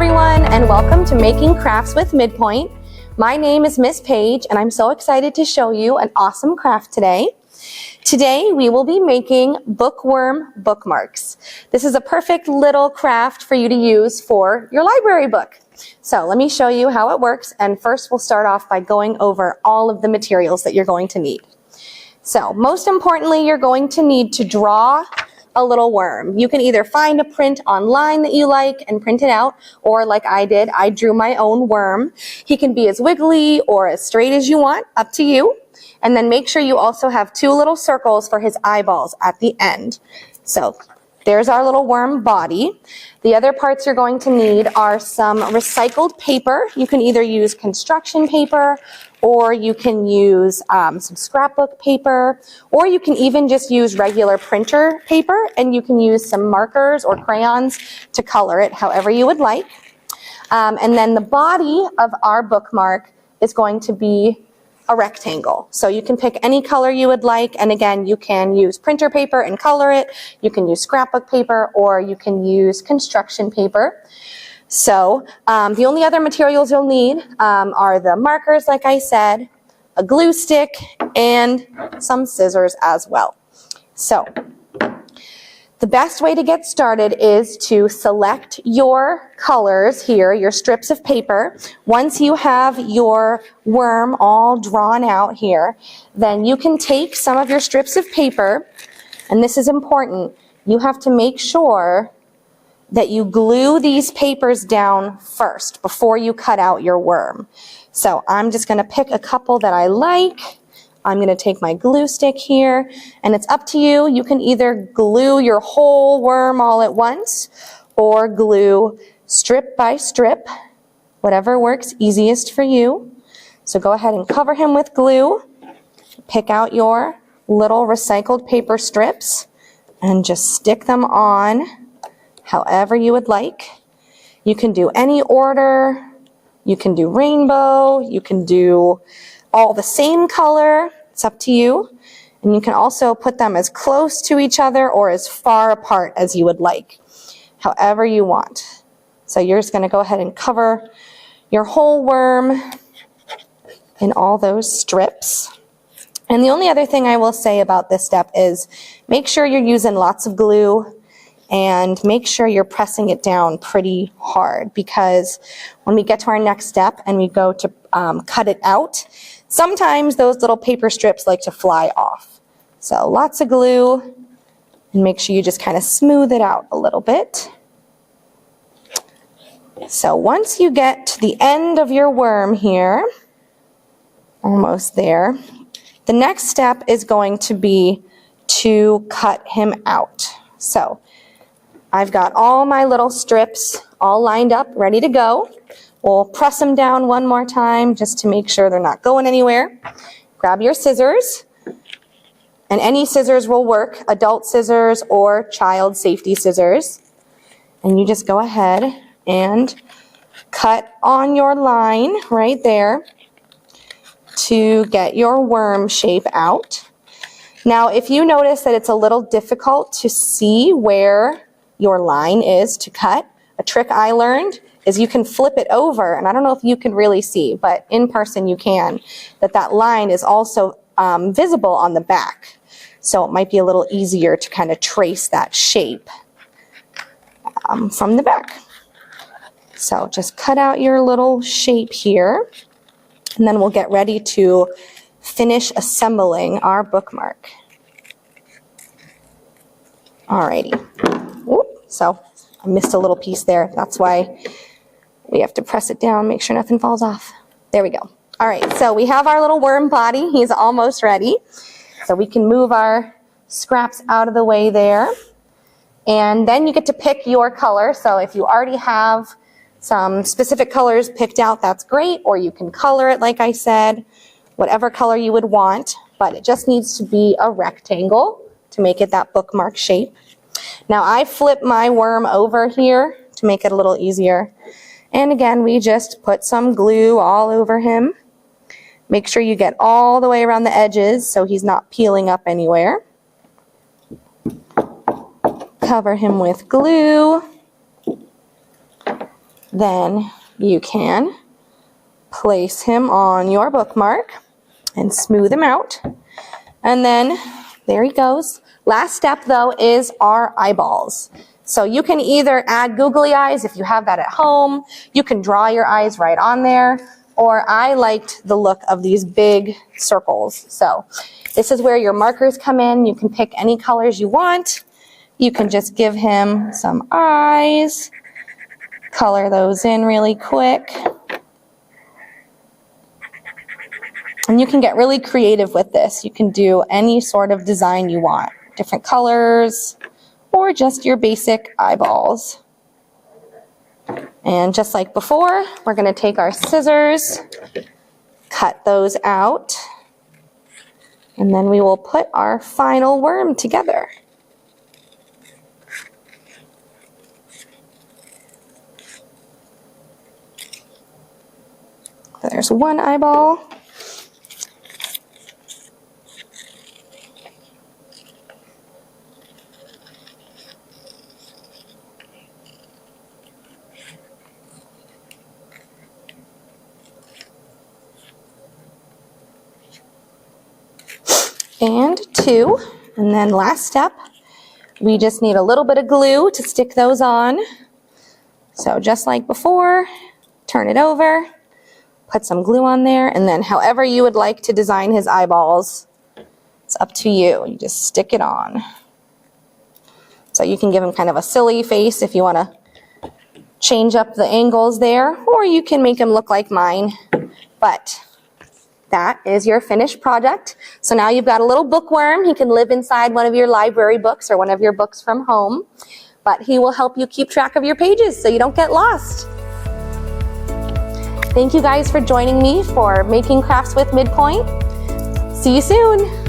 everyone, and welcome to Making Crafts with MidPointe. My name is Miss Paige, and I'm so excited to show you an awesome craft today. Today, we will be making bookworm bookmarks. This is a perfect little craft for you to use for your library book. So let me show you how it works, and first we'll start off by going over all of the materials that you're going to need. So most importantly, you're going to need to draw a little worm. You can either find a print online that you like and print it out, or like I did, I drew my own worm. He can be as wiggly or as straight as you want, up to you. And then make sure you also have two little circles for his eyeballs at the end. So there's our little worm body. The other parts you're going to need are some recycled paper. You can either use construction paper, or you can use some scrapbook paper, or you can even just use regular printer paper, and you can use some markers or crayons to color it however you would like. And then the body of our bookmark is going to be a rectangle. So you can pick any color you would like, and again, you can use printer paper and color it, you can use scrapbook paper, or you can use construction paper. So the only other materials you'll need are the markers, like I said, a glue stick, and some scissors as well. So the best way to get started is to select your colors here, your strips of paper. Once you have your worm all drawn out here, then you can take some of your strips of paper, and this is important, you have to make sure that you glue these papers down first before you cut out your worm. So I'm just going to pick a couple that I like. I'm going to take my glue stick here, and it's up to you. You can either glue your whole worm all at once or glue strip by strip, whatever works easiest for you. So go ahead and cover him with glue. Pick out your little recycled paper strips and just stick them on however you would like. You can do any order. You can do rainbow. You can do all the same color. It's up to you. And you can also put them as close to each other or as far apart as you would like, however you want. So you're just going to go ahead and cover your whole worm in all those strips. And the only other thing I will say about this step is make sure you're using lots of glue, and make sure you're pressing it down pretty hard, because when we get to our next step and we go to cut it out, sometimes those little paper strips like to fly off. So lots of glue, and make sure you just kind of smooth it out a little bit. So once you get to the end of your worm here, almost there, the next step is going to be to cut him out. So I've got all my little strips all lined up, ready to go. We'll press them down one more time just to make sure they're not going anywhere. Grab your scissors, and any scissors will work, adult scissors or child safety scissors. And you just go ahead and cut on your line right there to get your worm shape out. Now, if you notice that it's a little difficult to see where your line is to cut, a trick I learned is you can flip it over, and I don't know if you can really see, but in person you can, that line is also visible on the back. So it might be a little easier to kind of trace that shape from the back. So just cut out your little shape here, and then we'll get ready to finish assembling our bookmark. Alrighty. So I missed a little piece there. That's why we have to press it down, make sure nothing falls off. There we go. All right, so we have our little worm body. He's almost ready. So we can move our scraps out of the way there. And then you get to pick your color. So if you already have some specific colors picked out, that's great. Or you can color it, like I said, whatever color you would want. But it just needs to be a rectangle to make it that bookmark shape. Now I flip my worm over here to make it a little easier. And again, we just put some glue all over him. Make sure you get all the way around the edges so he's not peeling up anywhere. Cover him with glue. Then you can place him on your bookmark and smooth him out. And then there he goes. Last step though is our eyeballs. So you can either add googly eyes if you have that at home. You can draw your eyes right on there. Or I liked the look of these big circles. So this is where your markers come in. You can pick any colors you want. You can just give him some eyes. Color those in really quick. And you can get really creative with this. You can do any sort of design you want. Different colors, or just your basic eyeballs. And just like before, we're going to take our scissors, cut those out, and then we will put our final worm together. So there's one eyeball. And two, and then last step, we just need a little bit of glue to stick those on. So just like before, turn it over, put some glue on there, and then however you would like to design his eyeballs, it's up to you. You just stick it on. So you can give him kind of a silly face if you want to change up the angles there, or you can make him look like mine. But that is your finished project. So now you've got a little bookworm. He can live inside one of your library books or one of your books from home, but he will help you keep track of your pages so you don't get lost. Thank you guys for joining me for Making Crafts with MidPointe. See you soon.